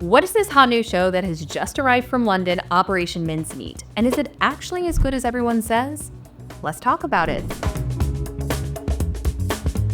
What is this hot new show that has just arrived from London, Operation Mincemeat? And is it actually as good as everyone says? Let's talk about it.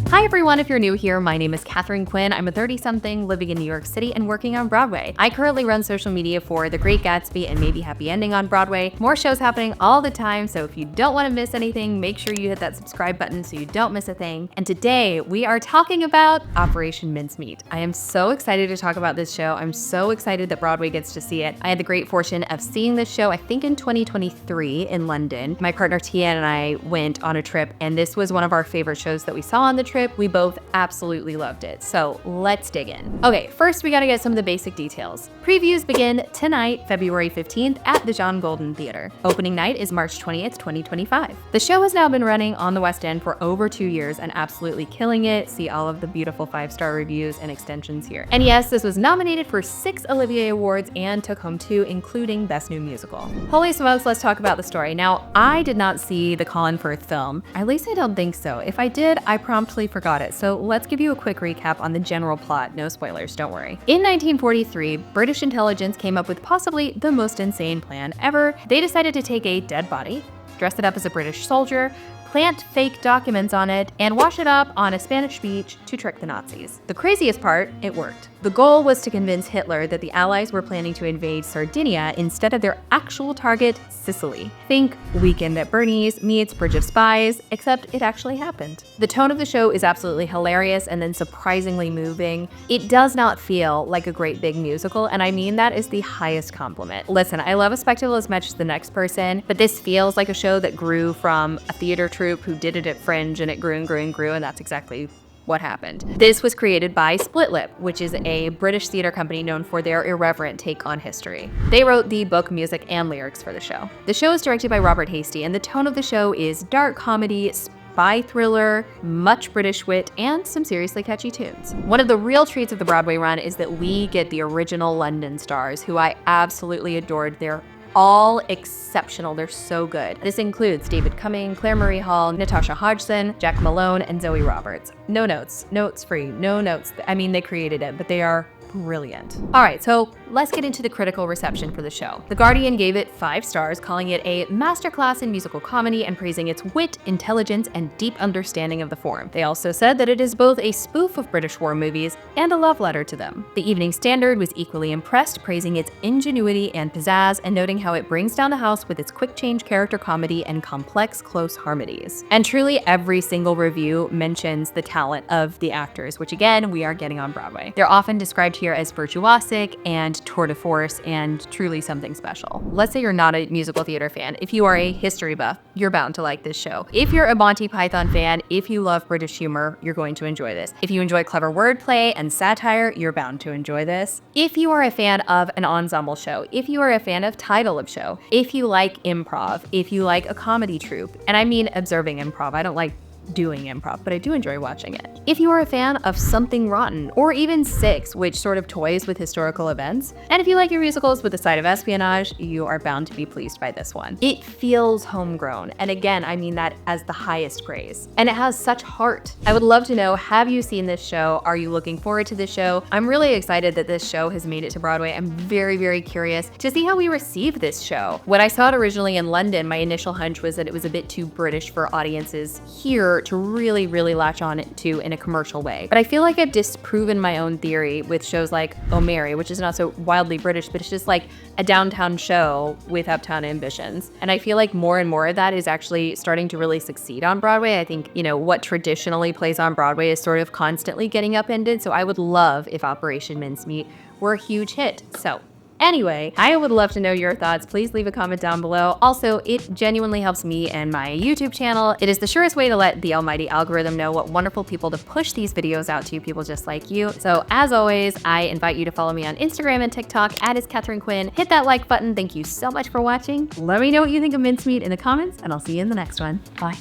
Hi everyone, if you're new here, my name is Katharine Quinn. I'm a 30-something living in New York City and working on Broadway. I currently run social media for The Great Gatsby and Maybe Happy Ending on Broadway. More shows happening all the time, so if you don't want to miss anything, make sure you hit that subscribe button so you don't miss a thing. And today we are talking about Operation Mincemeat. I am so excited to talk about this show. I'm so excited that Broadway gets to see it. I had the great fortune of seeing this show, I think in 2023 in London. My partner Tian and I went on a trip, and this was one of our favorite shows that we saw on the trip. We both absolutely loved it. So let's dig in. Okay, first we gotta get some of the basic details. Previews begin tonight, February 15th at the John Golden Theater. Opening night is March 20th, 2025. The show has now been running on the West End for over 2 years and absolutely killing it. See all of the beautiful 5-star reviews and extensions here. And yes, this was nominated for 6 Olivier Awards and took home 2, including Best New Musical. Holy smokes, let's talk about the story. Now, I did not see the Colin Firth film. At least I don't think so. If I did, I promptly forgot it. So let's give you a quick recap on the general plot. No spoilers, don't worry. In 1943, British intelligence came up with possibly the most insane plan ever. They decided to take a dead body, dress it up as a British soldier, plant fake documents on it, and wash it up on a Spanish beach to trick the Nazis. The craziest part, it worked. The goal was to convince Hitler that the Allies were planning to invade Sardinia instead of their actual target, Sicily. Think Weekend at Bernie's meets Bridge of Spies, except it actually happened. The tone of the show is absolutely hilarious and then surprisingly moving. It does not feel like a great big musical, and I mean that is the highest compliment. Listen, I love a spectacle as much as the next person, but this feels like a show that grew from a theater troupe who did it at Fringe, and it grew and grew and grew, and that's exactly what happened. This was created by Split Lip, which is a British theater company known for their irreverent take on history. They wrote the book, music, and lyrics for the show. The show is directed by Robert Hasty, and the tone of the show is dark comedy, spy thriller, much British wit, and some seriously catchy tunes. One of the real treats of the Broadway run is that we get the original London stars, who I absolutely adored. They're all exceptional. They're so good. This includes David Cumming, Claire Marie Hall, Natasha Hodgson, Jack Malone, and Zoe Roberts. No notes. Notes free. No notes. I mean, they created it, but they are brilliant. All right, so let's get into the critical reception for the show. The Guardian gave it 5 stars, calling it a masterclass in musical comedy and praising its wit, intelligence, and deep understanding of the form. They also said that it is both a spoof of British war movies and a love letter to them. The Evening Standard was equally impressed, praising its ingenuity and pizzazz and noting how it brings down the house with its quick change character comedy and complex close harmonies. And truly every single review mentions the talent of the actors, which again, we are getting on Broadway. They're often described here as virtuosic and tour de force and truly something special. Let's say you're not a musical theater fan. If you are a history buff, you're bound to like this show. If you're a Monty Python fan, if you love British humor, you're going to enjoy this. If you enjoy clever wordplay and satire, you're bound to enjoy this. If you are a fan of an ensemble show, if you are a fan of title of show, if you like improv, if you like a comedy troupe, and I mean observing improv, I don't like doing improv, but I do enjoy watching it. If you are a fan of Something Rotten, or even Six, which sort of toys with historical events, and if you like your musicals with a side of espionage, you are bound to be pleased by this one. It feels homegrown, and again, I mean that as the highest praise. And it has such heart. I would love to know, have you seen this show? Are you looking forward to this show? I'm really excited that this show has made it to Broadway. I'm very, very curious to see how we receive this show. When I saw it originally in London, my initial hunch was that it was a bit too British for audiences here to really, really latch on to in a commercial way. But I feel like I've disproven my own theory with shows like O'Mary, which is not so wildly British, but it's just like a downtown show with uptown ambitions. And I feel like more and more of that is actually starting to really succeed on Broadway. I think, what traditionally plays on Broadway is sort of constantly getting upended. So I would love if Operation Mincemeat were a huge hit. So anyway, I would love to know your thoughts. Please leave a comment down below. Also, it genuinely helps me and my YouTube channel. It is the surest way to let the almighty algorithm know what wonderful people to push these videos out to, people just like you. So as always, I invite you to follow me on Instagram and TikTok @is Katharine Quinn. Hit that like button. Thank you so much for watching. Let me know what you think of Mincemeat in the comments, and I'll see you in the next one. Bye.